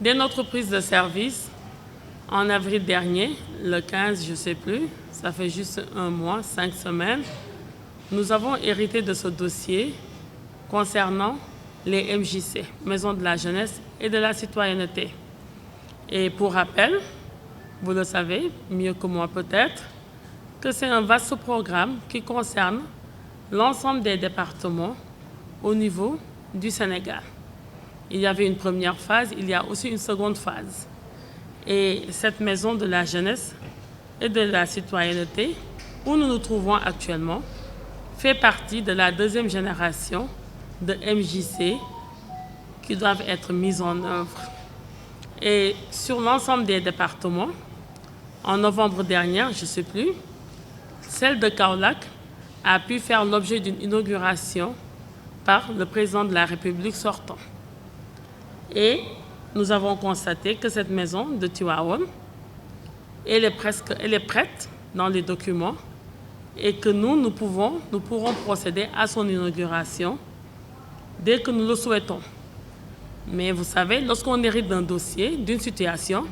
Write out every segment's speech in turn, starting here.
Dès notre prise de service, en avril dernier, le 15, je ne sais plus, ça fait juste un mois, 5 semaines, nous avons hérité de ce dossier concernant les MJC, Maisons de la Jeunesse et de la Citoyenneté. Et pour rappel, vous le savez mieux que moi peut-être, que c'est un vaste programme qui concerne l'ensemble des départements au niveau du Sénégal. Il y avait une première phase, il y a aussi une seconde phase. Et cette maison de la jeunesse et de la citoyenneté, où nous nous trouvons actuellement, fait partie de la deuxième génération de MJC qui doivent être mises en œuvre. Et sur l'ensemble des départements, en novembre dernier, je ne sais plus, celle de Kaolack a pu faire l'objet d'une inauguration par le président de la République sortant. Et nous avons constaté que cette maison de Tivaouane, elle est prête dans les documents et que nous pourrons procéder à son inauguration dès que nous le souhaitons. Mais vous savez, lorsqu'on hérite d'un dossier, d'une situation,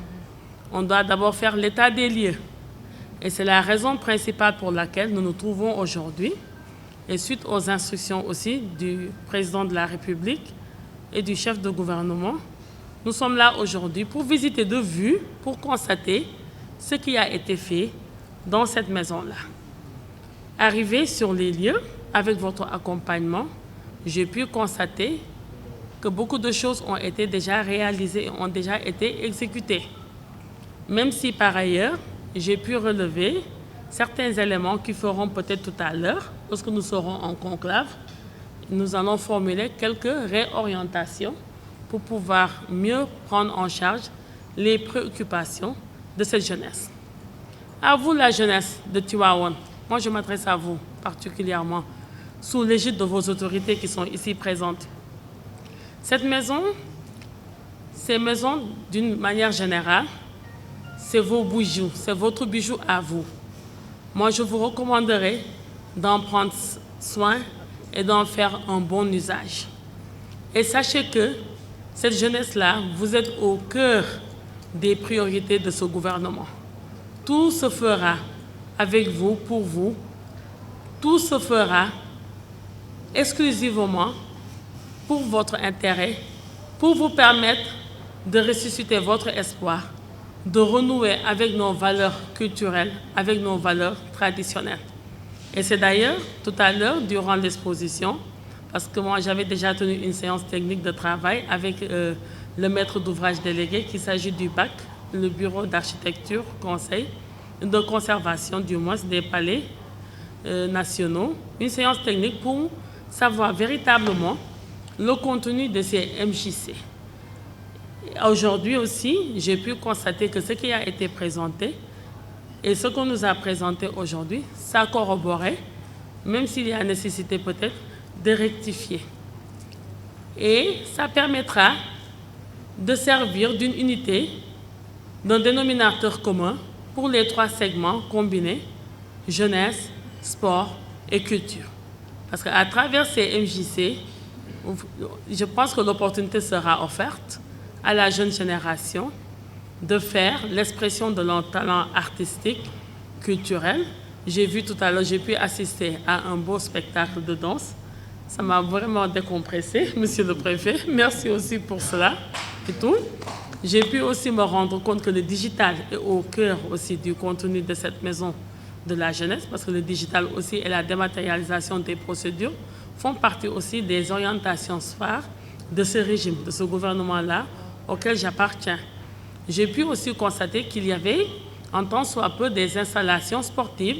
on doit d'abord faire l'état des lieux. Et c'est la raison principale pour laquelle nous nous trouvons aujourd'hui, et suite aux instructions aussi du président de la République et du chef de gouvernement, nous sommes là aujourd'hui pour visiter de vue, pour constater ce qui a été fait dans cette maison-là. Arrivé sur les lieux, avec votre accompagnement, j'ai pu constater que beaucoup de choses ont été déjà réalisées et ont déjà été exécutées. Même si par ailleurs, j'ai pu relever certains éléments qui feront peut-être tout à l'heure, lorsque nous serons en conclave, nous allons formuler quelques réorientations pour pouvoir mieux prendre en charge les préoccupations de cette jeunesse. À vous, la jeunesse de Tivaouane, moi je m'adresse à vous particulièrement, sous l'égide de vos autorités qui sont ici présentes. Cette maison, ces maisons, d'une manière générale, c'est vos bijoux, c'est votre bijou à vous. Moi, je vous recommanderais d'en prendre soin et d'en faire un bon usage. Et sachez que cette jeunesse-là, vous êtes au cœur des priorités de ce gouvernement. Tout se fera avec vous, pour vous. Tout se fera exclusivement pour votre intérêt, pour vous permettre de ressusciter votre espoir, de renouer avec nos valeurs culturelles, avec nos valeurs traditionnelles. Et c'est d'ailleurs, tout à l'heure, durant l'exposition, parce que moi j'avais déjà tenu une séance technique de travail avec le maître d'ouvrage délégué, qu'il s'agit du BAC, le Bureau d'architecture, conseil, de conservation du moins des palais nationaux, une séance technique pour savoir véritablement le contenu de ces MJC. Aujourd'hui aussi, j'ai pu constater que ce qui a été présenté et ce qu'on nous a présenté aujourd'hui, ça corroborait, même s'il y a nécessité peut-être de rectifier. Et ça permettra de servir d'une unité, d'un dénominateur commun pour les 3 segments combinés, jeunesse, sport et culture. Parce qu'à travers ces MJC, je pense que l'opportunité sera offerte à la jeune génération de faire l'expression de leur talent artistique, culturel. J'ai vu tout à l'heure, j'ai pu assister à un beau spectacle de danse. Ça m'a vraiment décompressé, monsieur le préfet. Merci aussi pour cela et tout. J'ai pu aussi me rendre compte que le digital est au cœur aussi du contenu de cette maison de la jeunesse, parce que le digital aussi et la dématérialisation des procédures font partie aussi des orientations phares de ce régime, de ce gouvernement-là, auquel j'appartiens. J'ai pu aussi constater qu'il y avait, en tant soit peu, des installations sportives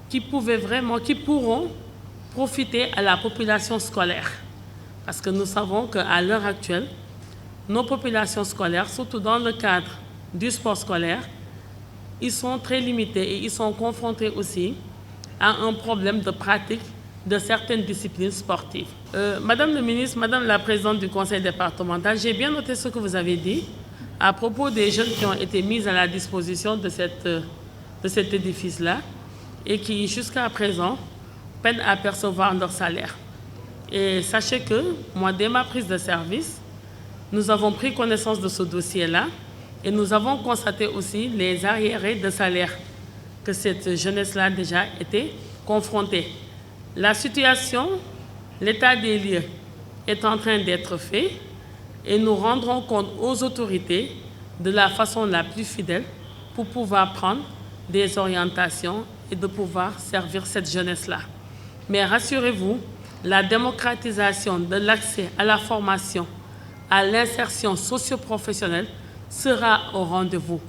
qui pourront profiter à la population scolaire. Parce que nous savons qu'à l'heure actuelle, nos populations scolaires, surtout dans le cadre du sport scolaire, ils sont très limités et ils sont confrontés aussi à un problème de pratique de certaines disciplines sportives. Madame le ministre, Madame la présidente du conseil départemental, j'ai bien noté ce que vous avez dit à propos des jeunes qui ont été mis à la disposition de cet édifice-là et qui, jusqu'à présent, peinent à percevoir leur salaire. Et sachez que, moi, dès ma prise de service, Nous avons pris connaissance de ce dossier-là et nous avons constaté aussi les arriérés de salaire que cette jeunesse-là déjà était confrontée. La situation, l'état des lieux est en train d'être fait et nous rendrons compte aux autorités de la façon la plus fidèle pour pouvoir prendre des orientations et de pouvoir servir cette jeunesse-là. Mais rassurez-vous, la démocratisation de l'accès à la formation, à l'insertion socio-professionnelle sera au rendez-vous.